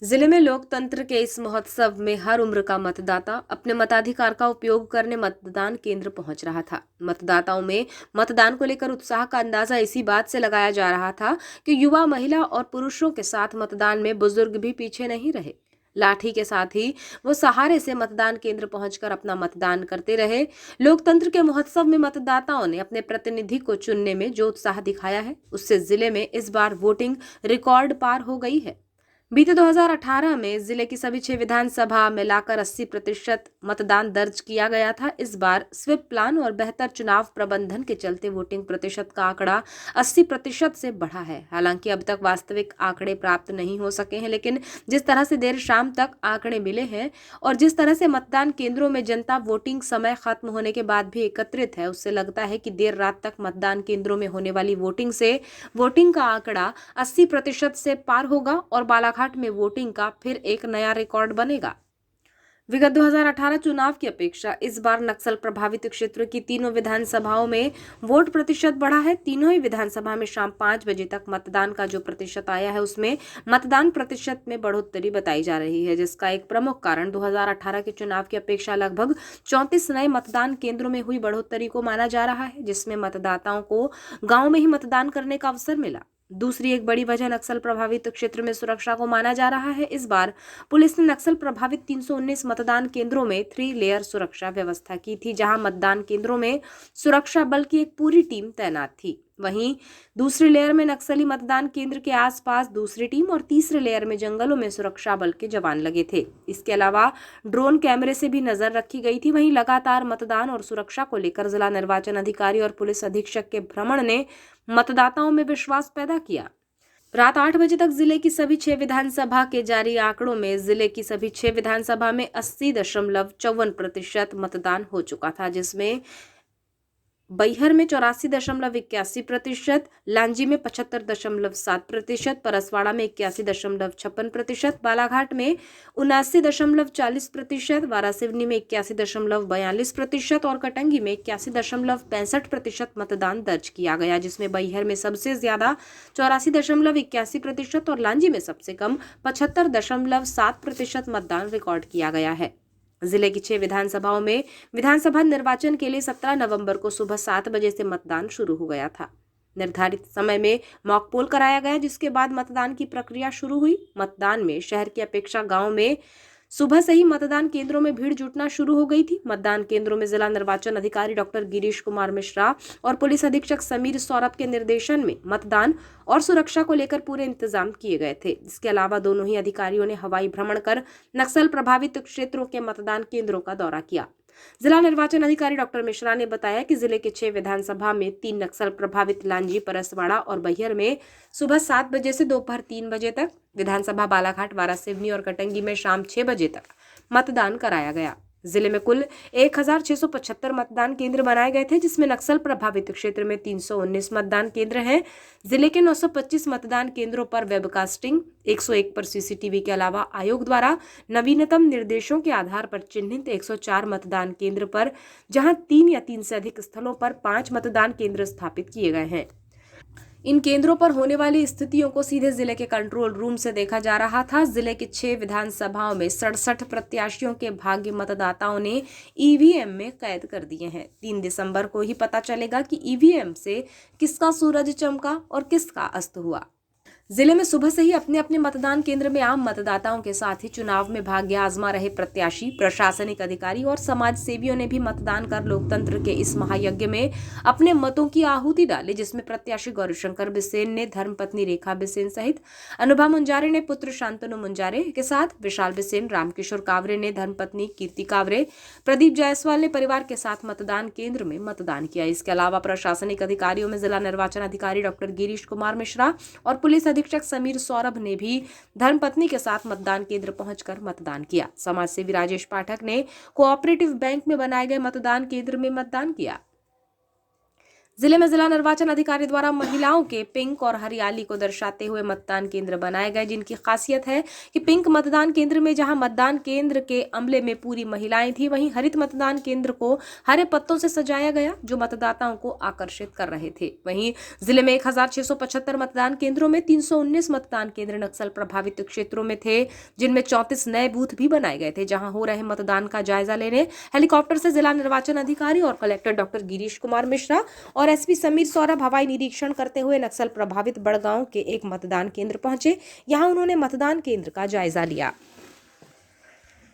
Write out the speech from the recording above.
जिले में लोकतंत्र के इस महोत्सव में हर उम्र का मतदाता अपने मताधिकार का उपयोग करने मतदान केंद्र पहुंच रहा था। मतदाताओं में मतदान को लेकर उत्साह का अंदाजा इसी बात से लगाया जा रहा था कि युवा, महिला और पुरुषों के साथ मतदान में बुजुर्ग भी पीछे नहीं रहे। लाठी के साथ ही वो सहारे से मतदान केंद्र पहुंचकर अपना मतदान करते रहे। लोकतंत्र के महोत्सव में मतदाताओं ने अपने प्रतिनिधि को चुनने में जो उत्साह दिखाया है, उससे जिले में इस बार वोटिंग रिकॉर्ड पार हो गई है। बीते 2018 में जिले की सभी 6 विधानसभा मिलाकर 80% मतदान दर्ज किया गया था। इस बार स्वीप प्लान और बेहतर चुनाव प्रबंधन के चलते वोटिंग प्रतिशत का आंकड़ा 80% से बढ़ा है। हालांकि अब तक वास्तविक आंकड़े प्राप्त नहीं हो सके हैं, लेकिन जिस तरह से देर शाम तक आंकड़े मिले हैं और जिस तरह से मतदान केंद्रों में जनता वोटिंग समय खत्म होने के बाद भी एकत्रित है, उससे लगता है कि देर रात तक मतदान केंद्रों में होने वाली वोटिंग से वोटिंग का आंकड़ा 80% से पार होगा और बालाघाट में वोटिंग का फिर एक नया रिकॉर्ड बनेगा। विगत 2018 चुनाव की अपेक्षा इस बार नक्सल प्रभावित क्षेत्र की तीनों विधानसभाओं में वोट प्रतिशत बढ़ा है। तीनों ही विधानसभा में शाम 5 बजे तक मतदान का जो प्रतिशत आया है, उसमें मतदान प्रतिशत में बढ़ोतरी बताई जा रही है, जिसका एक प्रमुख कारण 2018 के चुनाव की अपेक्षा लगभग 34 नए मतदान केंद्रों में हुई बढ़ोतरी को माना जा रहा है, जिसमें मतदाताओं को गाँव में ही मतदान करने का अवसर मिला। दूसरी एक बड़ी वजह नक्सल प्रभावित क्षेत्र में सुरक्षा को माना जा रहा है। इस बार पुलिस ने नक्सल प्रभावित 319 मतदान केंद्रों में 3 लेयर सुरक्षा व्यवस्था की थी, जहां मतदान केंद्रों में सुरक्षा बल की एक पूरी टीम तैनात थी। वहीं दूसरी लेयर में नक्सली मतदान केंद्र के आसपास दूसरी टीम और तीसरे लेयर में जंगलों में सुरक्षा बल के जवान लगे थे। इसके अलावा ड्रोन कैमरे से भी नजर रखी गई थी। वहीं लगातार मतदान और सुरक्षा को लेकर जिला निर्वाचन अधिकारी और पुलिस अधीक्षक के भ्रमण ने मतदाताओं में विश्वास पैदा किया। रात 8 बजे तक जिले की सभी 6 विधानसभा के जारी आंकड़ों में जिले की सभी 6 विधानसभा में 80.54% मतदान हो चुका था, जिसमें बैहर में 84.81%, लांजी में 75.7%, परसवाड़ा में 81.56%, बालाघाट में 79.40%, वारासिवनी में 81.42% और कटंगी में 81.65% मतदान दर्ज किया गया, जिसमें बैहर में सबसे ज्यादा 84.81% और लांजी में सबसे कम 75.7% मतदान रिकॉर्ड किया गया है। जिले की 6 विधानसभाओं में विधानसभा निर्वाचन के लिए 17 नवंबर को सुबह 7 बजे से मतदान शुरू हो गया था। निर्धारित समय में मॉक पोल कराया गया, जिसके बाद मतदान की प्रक्रिया शुरू हुई। मतदान में शहर की अपेक्षा गांव में सुबह से ही मतदान केंद्रों में भीड़ जुटना शुरू हो गई थी। मतदान केंद्रों में जिला निर्वाचन अधिकारी डॉक्टर गिरीश कुमार मिश्रा और पुलिस अधीक्षक समीर सौरभ के निर्देशन में मतदान और सुरक्षा को लेकर पूरे इंतजाम किए गए थे। इसके अलावा दोनों ही अधिकारियों ने हवाई भ्रमण कर नक्सल प्रभावित क्षेत्रों के मतदान केंद्रों का दौरा किया। जिला निर्वाचन अधिकारी डॉक्टर मिश्रा ने बताया कि जिले के 6 विधानसभा में 3 नक्सल प्रभावित लांजी, परसवाड़ा और बैहर में सुबह 7 बजे से दोपहर 3 बजे तक, विधानसभा बालाघाट, वारासिवनी और कटंगी में शाम 6 बजे तक मतदान कराया गया। जिले में कुल 1675 मतदान केंद्र बनाए गए थे, जिसमें नक्सल प्रभावित क्षेत्र में 319 मतदान केंद्र हैं। जिले के 925 मतदान केंद्रों पर वेबकास्टिंग, 101 पर सीसीटीवी के अलावा आयोग द्वारा नवीनतम निर्देशों के आधार पर चिन्हित 104 मतदान केंद्र पर, जहां 3 या 3 से अधिक स्थलों पर 5 मतदान केंद्र स्थापित किए गए हैं। इन केंद्रों पर होने वाली स्थितियों को सीधे जिले के कंट्रोल रूम से देखा जा रहा था। जिले के 6 विधानसभाओं में 67 प्रत्याशियों के भाग्य मतदाताओं ने ईवीएम में कैद कर दिए हैं। 3 दिसंबर को ही पता चलेगा कि ईवीएम से किसका सूरज चमका और किसका अस्त हुआ। जिले में सुबह से ही अपने अपने मतदान केंद्र में आम मतदाताओं के साथ ही चुनाव में भाग्य आजमा रहे प्रत्याशी, प्रशासनिक अधिकारी और समाज सेवियों ने भी मतदान कर लोकतंत्र के इस महायज्ञ में अपने मतों की आहुति डाली, जिसमें प्रत्याशी गौरीशंकर बिसेन ने धर्मपत्नी रेखा बिसेन सहित, अनुभा मुंजारे ने पुत्र शांतनु मुंजारे के साथ, विशाल बिसेन, रामकिशोर कावरे ने धर्मपत्नी कीर्ति कावरे, प्रदीप जायसवाल ने परिवार के साथ मतदान केंद्र में मतदान किया। इसके अलावा प्रशासनिक अधिकारियों में जिला निर्वाचन अधिकारी डॉक्टर गिरीश कुमार मिश्रा और पुलिस अधीक्षक समीर सौरभ ने भी धर्मपत्नी के साथ मतदान केंद्र पहुंचकर मतदान किया। समाज सेवी राजेश पाठक ने कोऑपरेटिव बैंक में बनाए गए मतदान केंद्र में मतदान किया। जिले में जिला निर्वाचन अधिकारी द्वारा महिलाओं के पिंक और हरियाली को दर्शाते हुए मतदान केंद्र बनाए गए, जिनकी खासियत है कि पिंक मतदान केंद्र में जहां मतदान केंद्र के अमले में पूरी महिलाएं थी, वहीं हरित मतदान केंद्र को हरे पत्तों से सजाया गया जो मतदाताओं को आकर्षित कर रहे थे। वहीं जिले में 1675 मतदान केंद्रों में 319 मतदान केंद्र नक्सल प्रभावित क्षेत्रों में थे, जिनमें 34 नए बूथ भी बनाए गए थे। जहां हो रहे मतदान का जायजा लेने हेलीकॉप्टर से जिला निर्वाचन अधिकारी और कलेक्टर डॉक्टर गिरीश कुमार मिश्रा और एसपी समीर सौरभ हवाई निरीक्षण करते हुए नक्सल प्रभावित बड़गांव के एक मतदान केंद्र पहुंचे। यहां उन्होंने मतदान केंद्र का जायजा लिया।